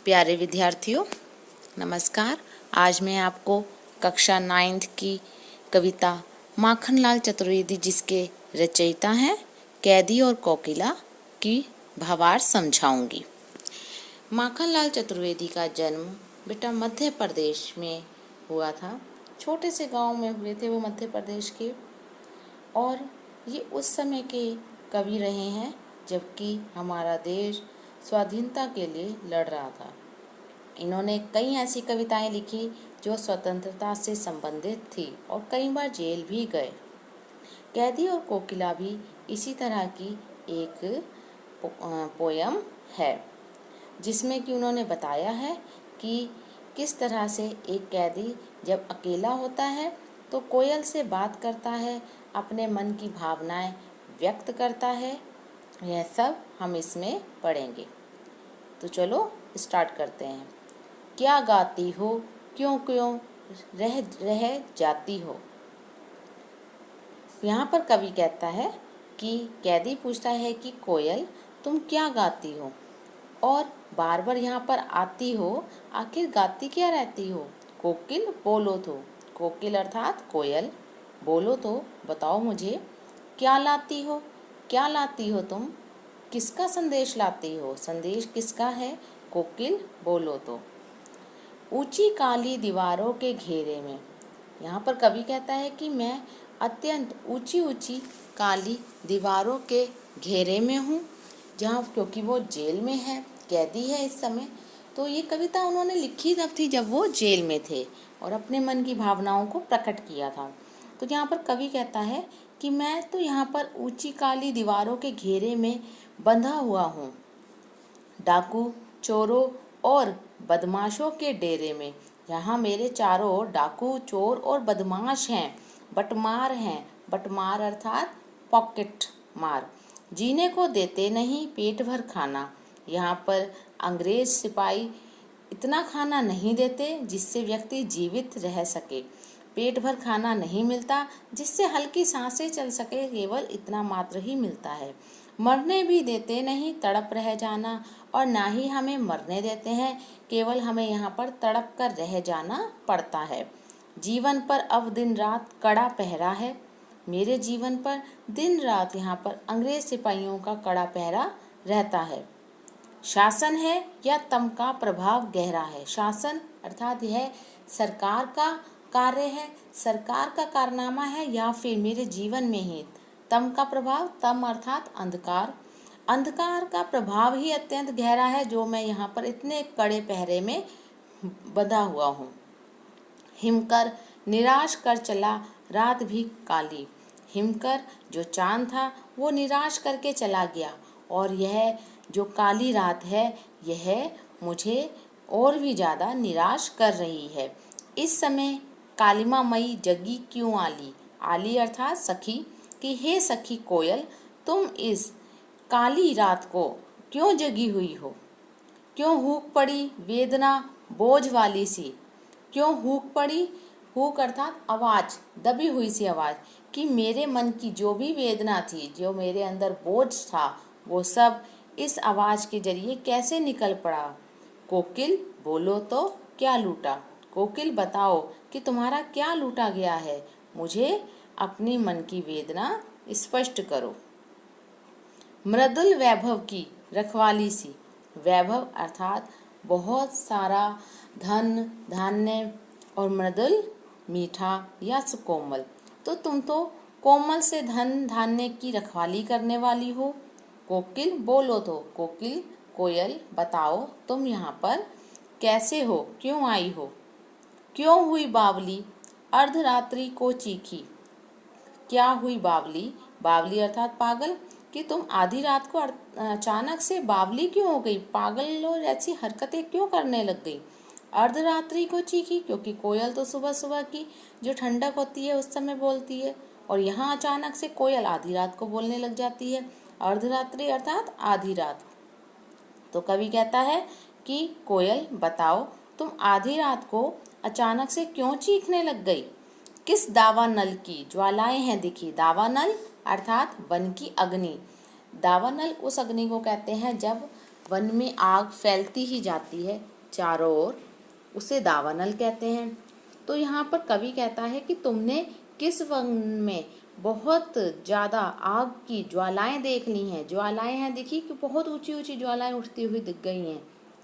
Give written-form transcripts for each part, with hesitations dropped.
प्यारे विद्यार्थियों, नमस्कार। आज मैं आपको कक्षा 9th की कविता माखनलाल चतुर्वेदी, जिसके रचयिता हैं कैदी और कोकिला, की भावार्थ समझाऊंगी। माखनलाल चतुर्वेदी का जन्म बेटा मध्य प्रदेश में हुआ था। छोटे से गांव में हुए थे वो मध्य प्रदेश के, और ये उस समय के कवि रहे हैं जबकि हमारा देश स्वाधीनता के लिए लड़ रहा था। इन्होंने कई ऐसी कविताएं लिखी जो स्वतंत्रता से संबंधित थी और कई बार जेल भी गए। कैदी और कोकिला भी इसी तरह की एक पोयम है, जिसमें कि उन्होंने बताया है कि किस तरह से एक कैदी जब अकेला होता है तो कोयल से बात करता है, अपने मन की भावनाएं व्यक्त करता है। यह सब हम इसमें पढ़ेंगे। तो चलो स्टार्ट करते हैं। क्या गाती हो, क्यों क्यों रह रह जाती हो। यहाँ पर कवि कहता है कि कैदी पूछता है कि कोयल तुम क्या गाती हो, और बार बार यहाँ पर आती हो, आखिर गाती क्या रहती हो। कोकिल बोलो तो, कोकिल अर्थात कोयल, बोलो तो बताओ मुझे, क्या लाती हो, क्या लाती हो तुम, किसका संदेश लाती हो, संदेश किसका है। कोकिल बोलो तो। ऊंची काली दीवारों के घेरे में, यहाँ पर कवि कहता है कि मैं अत्यंत ऊंची ऊंची काली दीवारों के घेरे में हूँ, जहाँ क्योंकि वो जेल में है, कैदी है इस समय। तो ये कविता उन्होंने लिखी तब थी जब वो जेल में थे और अपने मन की भावनाओं को प्रकट किया था। तो यहाँ पर कवि कहता है कि मैं तो यहाँ पर ऊंची काली दीवारों के घेरे में बंधा हुआ हूँ, डाकू चोरों और बदमाशों के डेरे में। यहाँ मेरे चारों ओर डाकू चोर और बदमाश हैं, बटमार हैं, बटमार अर्थात पॉकेट मार, जीने को देते नहीं पेट भर खाना। यहाँ पर अंग्रेज सिपाही इतना खाना नहीं देते जिससे व्यक्ति जीवित रह सके, पेट भर खाना नहीं मिलता जिससे हल्की सांसें चल सके, केवल इतना मात्र ही मिलता है। मरने भी देते नहीं, तड़प रह जाना, और ना ही हमें मरने देते हैं, केवल हमें यहाँ पर तड़प कर रह जाना पड़ता है। जीवन पर अब दिन रात कड़ा पहरा है, मेरे जीवन पर दिन रात यहाँ पर अंग्रेज सिपाहियों का कड़ा पहरा रहता है। शासन है या तम का प्रभाव गहरा है। शासन अर्थात यह सरकार का कार्य है, सरकार का कारनामा है, या फिर मेरे जीवन में ही तम का प्रभाव, तम अर्थात अंधकार, अंधकार का प्रभाव ही अत्यंत गहरा है, जो मैं यहाँ पर इतने कड़े पहरे में बंधा हुआ हूँ। हिमकर निराश कर चला रात भी काली, हिमकर जो चांद था वो निराश करके चला गया, और यह जो काली रात है यह मुझे और भी ज़्यादा निराश कर रही है। इस समय कालिमा मई जगी क्यों आली, आली अर्थात सखी, कि हे सखी कोयल तुम इस काली रात को क्यों जगी हुई हो, क्यों हूक पड़ी वेदना बोझ वाली सी, क्यों हूक पड़ी, हूक अर्थात आवाज़, दबी हुई सी आवाज़, कि मेरे मन की जो भी वेदना थी, जो मेरे अंदर बोझ था, वो सब इस आवाज़ के जरिए कैसे निकल पड़ा। कोकिल बोलो तो क्या लूटा, कोकिल बताओ कि तुम्हारा क्या लूटा गया है, मुझे अपनी मन की वेदना स्पष्ट करो। मृदुल वैभव की रखवाली सी, वैभव अर्थात बहुत सारा धन धान्य, और मृदुल मीठा या सुकोमल, तो तुम तो कोमल से धन धान्य की रखवाली करने वाली हो। कोकिल बोलो तो, कोकिल कोयल बताओ तुम यहाँ पर कैसे हो, क्यों आई हो। क्यों हुई बावली अर्धरात्रि को चीखी, क्या हुई बावली, बावली अर्थात पागल, कि तुम आधी रात को अचानक से बावली क्यों हो गई, पागल और ऐसी हरकतें क्यों करने लग गई। अर्धरात्रि को चीखी, क्योंकि कोयल तो सुबह सुबह की जो ठंडक होती है उस समय बोलती है, और यहाँ अचानक से कोयल आधी रात को बोलने लग जाती है। अर्धरात्रि अर्थात आधी रात। तो कवि कहता है कि कोयल बताओ तुम आधी रात को अचानक से क्यों चीखने लग गई। किस दावानल की ज्वालाएं हैं दिखी, दावानल अर्थात वन की अग्नि, दावानल उस अग्नि को कहते हैं जब वन में आग फैलती ही जाती है चारों ओर, उसे दावानल कहते हैं। तो यहाँ पर कवि कहता है कि तुमने किस वन में बहुत ज़्यादा आग की ज्वालाएं देख ली हैं। ज्वालाएं हैं, देखिए कि बहुत ऊंची ऊंची ज्वालाएं उठती हुई दिख गई हैं।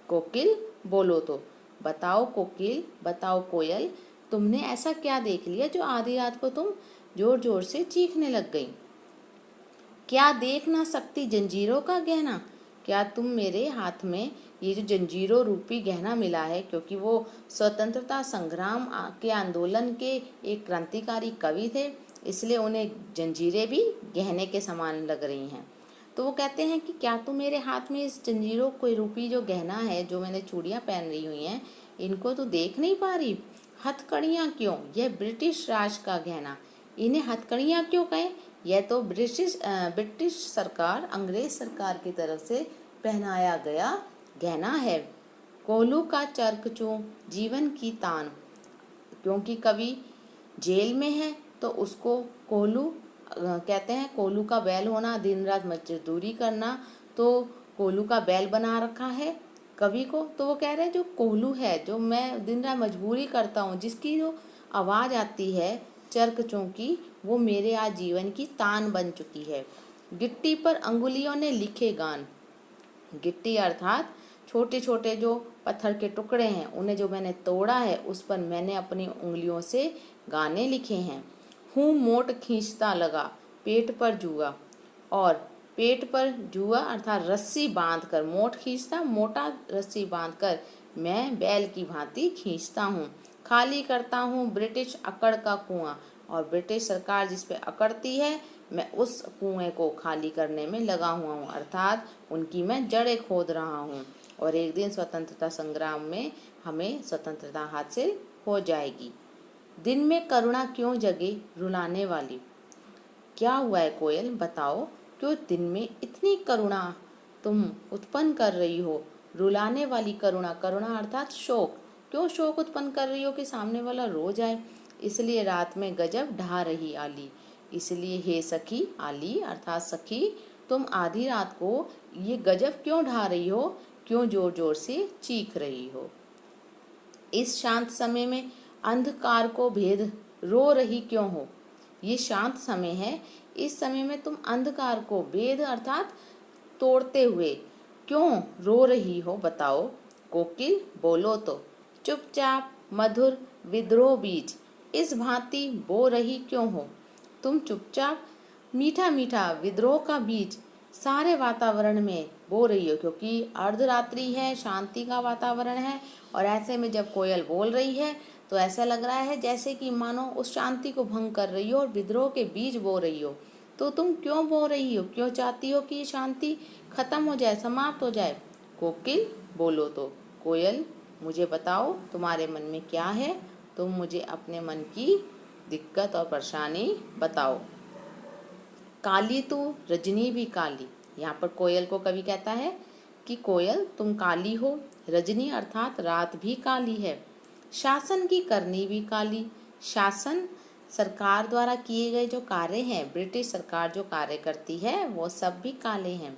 कोकिल बोलो तो, बताओ कोकिल, बताओ कोयल, तुमने ऐसा क्या देख लिया जो आधी रात को तुम जोर जोर से चीखने लग गई। क्या देख ना सकती जंजीरों का गहना? क्या तुम मेरे हाथ में ये जो जंजीरों रूपी गहना मिला है, क्योंकि वो स्वतंत्रता संग्राम के आंदोलन के एक क्रांतिकारी कवि थे, इसलिए उन्हें जंजीरें भी गहने के समान लग रही हैं। तो वो कहते हैं कि क्या तुम मेरे हाथ में इस जंजीरों को रूपी जो गहना है, जो मैंने चूड़ियाँ पहन रही हुई हैं, इनको तो देख नहीं पा रही? हथकड़ियाँ क्यों? यह ब्रिटिश राज का गहना। इन्हें हथकड़ियाँ क्यों कहें? यह तो ब्रिटिश सरकार, अंग्रेज सरकार की तरफ से पहनाया गया गहना है। कोल्हू का चर्क चूं जीवन की तान, क्योंकि कवि जेल में है तो उसको कोल्हू कहते हैं। कोल्हू का बैल होना, दिन रात मजदूरी करना, तो कोल्हू का बैल बना रखा है कवि को। तो वो कह रहे हैं जो कोल्हू है, जो मैं दिन रात मजबूरी करता हूँ, जिसकी जो आवाज़ आती है चरकचों की, वो मेरे आज जीवन की तान बन चुकी है। गिट्टी पर अंगुलियों ने लिखे गान। गिट्टी अर्थात छोटे छोटे जो पत्थर के टुकड़े हैं, उन्हें जो मैंने तोड़ा है, उस पर मैंने अपनी उंगलियों से गाने लिखे हैं। हूँ मोट खींचता लगा पेट पर जुआ, और पेट पर जुआ अर्थात रस्सी बांधकर, मोट खींचता मोटा रस्सी बांधकर मैं बैल की भांति खींचता हूँ। खाली करता हूँ ब्रिटिश अकड़ का कुआं, और ब्रिटिश सरकार जिस पे अकड़ती है, मैं उस कुएं को खाली करने में लगा हुआ हूँ, अर्थात उनकी मैं जड़ें खोद रहा हूँ। और एक दिन स्वतंत्रता संग्राम में हमें स्वतंत्रता हासिल हो जाएगी। दिन में करुणा क्यों जगे रुलाने वाली? क्या हुआ है कोयल, बताओ, क्यों दिन में इतनी करुणा तुम उत्पन्न कर रही हो? रुलाने वाली करुणा, करुणा अर्थात शोक, क्यों शोक उत्पन्न कर रही हो कि सामने वाला रो जाए? इसलिए रात में गजब ढा रही आली। इसलिए हे सखी, आली अर्थात सखी, तुम आधी रात को ये गजब क्यों ढा रही हो, क्यों जोर जोर से चीख रही हो? इस शांत समय में अंधकार को भेद रो रही क्यों हो? ये शांत समय है, इस समय में तुम अंधकार को भेद अर्थात तोड़ते हुए क्यों रो रही हो, बताओ कोकिल बोलो तो। चुपचाप मधुर विद्रोह बीज इस भांति बो रही क्यों हो? तुम चुपचाप मीठा मीठा विद्रोह का बीज सारे वातावरण में बो रही हो, क्योंकि अर्धरात्रि है, शांति का वातावरण है, और ऐसे में जब कोयल बोल रही है तो ऐसा लग रहा है जैसे कि मानो उस शांति को भंग कर रही हो और विद्रोह के बीज बो रही हो। तो तुम क्यों बो रही हो? क्यों चाहती हो कि ये शांति खत्म हो जाए, समाप्त हो जाए? कोकिल बोलो तो, कोयल मुझे बताओ तुम्हारे मन में क्या है, तुम मुझे अपने मन की दिक्कत और परेशानी बताओ। काली तू रजनी भी काली, यहाँ पर कोयल को कवि कहता है कि कोयल तुम काली हो, रजनी अर्थात रात भी काली है, शासन की करनी भी काली। शासन सरकार द्वारा किए गए जो कार्य हैं, ब्रिटिश सरकार जो कार्य करती है, वो सब भी काले हैं।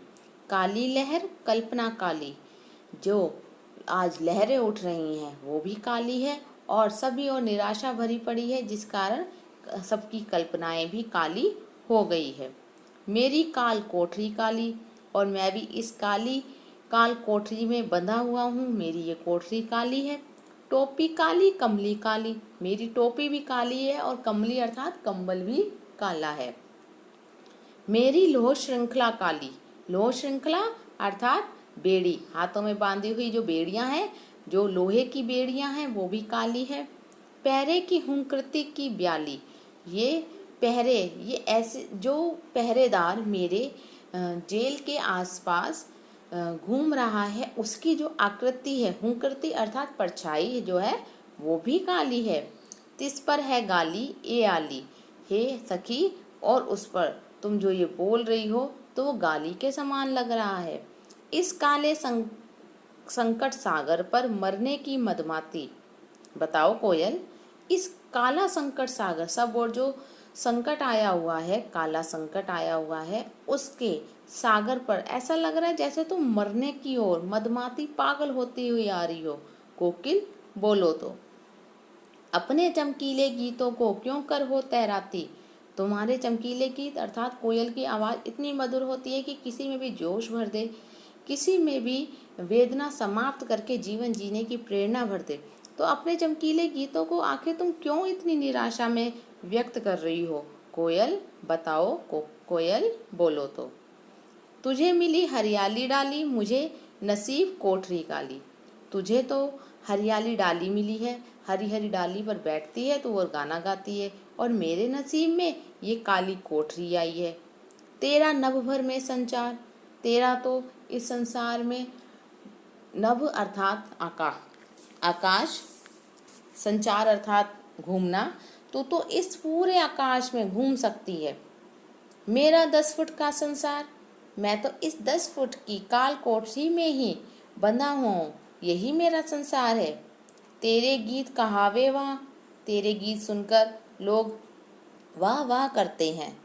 काली लहर कल्पना काली, जो आज लहरें उठ रही हैं वो भी काली है, और सभी और निराशा भरी पड़ी है, जिस कारण सबकी कल्पनाएं भी काली हो गई है। मेरी काल कोठरी काली, और मैं भी इस काली काल कोठरी में बंधा हुआ हूँ, मेरी ये कोठरी काली है। टोपी काली कमली काली, मेरी टोपी भी काली है और कमली अर्थात कंबल भी काला है। मेरी लोह श्रृंखला काली, लोह श्रृंखला अर्थात बेड़ी, हाथों में बांधी हुई जो बेड़ियां हैं, जो लोहे की बेड़ियां हैं, वो भी काली है। पहरे की हुंकृति की ब्याली, ये पहरे, ये ऐसे जो पहरेदार मेरे जेल के आसपास घूम रहा है, उसकी जो आकृति है, हुंकृति अर्थात परछाई जो है, वो भी काली है। तिस पर है गाली ए आली, हे सखी, और उस पर तुम जो ये बोल रही हो तो वो गाली के समान लग रहा है। इस काले संकट सागर पर मरने की मदमाती, बताओ कोयल, इस काला संकट सागर, सब और जो संकट आया हुआ है, काला संकट आया हुआ है, उसके सागर पर ऐसा लग रहा है जैसे तुम मरने की ओर मदमाती पागल होती हुई आ रही हो, कोकिल बोलो तो। अपने चमकीले गीतों को क्यों कर हो तैराती। तुम्हारे चमकीले गीत अर्थात कोयल की आवाज़ इतनी मधुर होती है कि किसी में भी जोश भर दे, किसी में भी वेदना समाप्त करके जीवन जीने की प्रेरणा भर दे। तो अपने चमकीले गीतों को आखिर तुम क्यों इतनी निराशा में व्यक्त कर रही हो। कोयल बताओ, कोयल बोलो तो। तुझे मिली हरियाली डाली, मुझे नसीब कोठरी काली। तुझे तो हरियाली डाली मिली है, हरी हरी डाली पर बैठती है तो वो गाना गाती है, और मेरे नसीब में ये काली कोठरी आई है। तेरा नभ भर में संचार, तेरा तो इस संसार में नभ अर्थात आकाश, संचार अर्थात घूमना, तो इस पूरे आकाश में घूम सकती है। मेरा 10 फुट का संसार, मैं तो इस 10 फुट की काल कोठरी में ही बंधा हूँ, यही मेरा संसार है। तेरे गीत कहावे वहाँ, तेरे गीत सुनकर लोग वाह वाह करते हैं।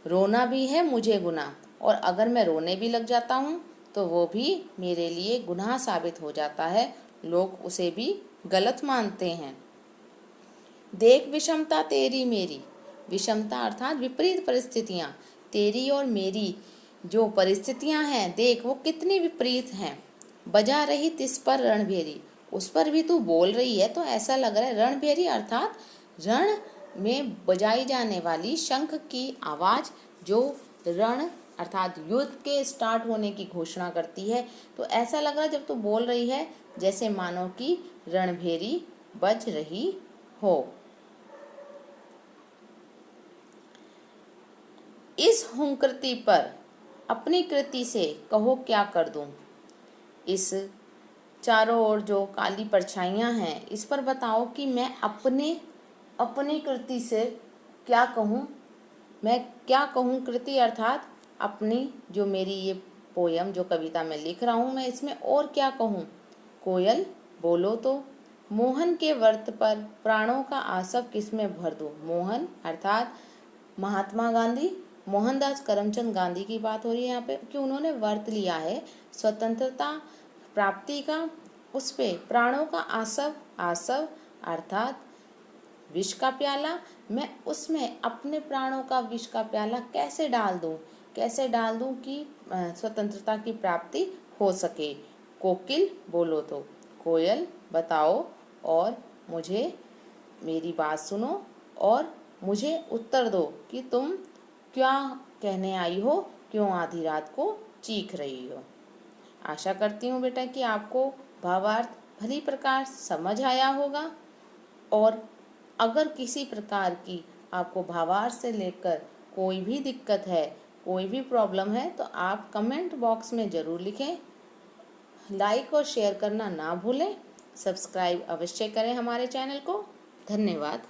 रोना भी है मुझे गुनाह, और अगर मैं रोने भी लग जाता हूँ तो वो भी मेरे लिए गुनाह साबित हो जाता है, लोग उसे भी गलत मानते हैं। देख विषमता तेरी मेरी, विषमता अर्थात विपरीत परिस्थितियाँ, तेरी और मेरी जो परिस्थितियाँ हैं देख वो कितनी विपरीत हैं। बजा रही तिस पर रणभेरी, उस पर भी तू बोल रही है तो ऐसा लग रहा है। रणभेरी अर्थात रण में बजाई जाने वाली शंख की आवाज़, जो रण अर्थात युद्ध के स्टार्ट होने की घोषणा करती है। तो ऐसा लग रहा है जब तू बोल रही है जैसे मानो कि रणभेरी बज रही हो। इस हुंकृति पर अपनी कृति से कहो क्या कर दूं। इस चारों ओर जो काली परछाइयाँ हैं इस पर बताओ कि मैं अपनी कृति से क्या कहूँ। मैं क्या कहूँ, कृति अर्थात अपनी जो मेरी ये पोयम जो कविता मैं लिख रहा हूँ, मैं इसमें और क्या कहूँ। कोयल बोलो तो। मोहन के व्रत पर प्राणों का आसव किसमें भर दूँ। मोहन अर्थात महात्मा गांधी, मोहनदास करमचंद गांधी की बात हो रही है यहाँ पे, कि उन्होंने व्रत लिया है स्वतंत्रता प्राप्ति का, उस पे प्राणों का आसव अर्थात विष का प्याला, मैं उसमें अपने प्राणों का विष का प्याला कैसे डाल दूं कि स्वतंत्रता की प्राप्ति हो सके। कोकिल बोलो तो। कोयल बताओ और मुझे मेरी बात सुनो और मुझे उत्तर दो कि तुम क्या कहने आई हो, क्यों आधी रात को चीख रही हो। आशा करती हूँ बेटा कि आपको भावार्थ भली प्रकार समझ आया होगा, और अगर किसी प्रकार की आपको भावार्थ से लेकर कोई भी दिक्कत है, कोई भी प्रॉब्लम है, तो आप कमेंट बॉक्स में ज़रूर लिखें। लाइक और शेयर करना ना भूलें। सब्सक्राइब अवश्य करें हमारे चैनल को। धन्यवाद।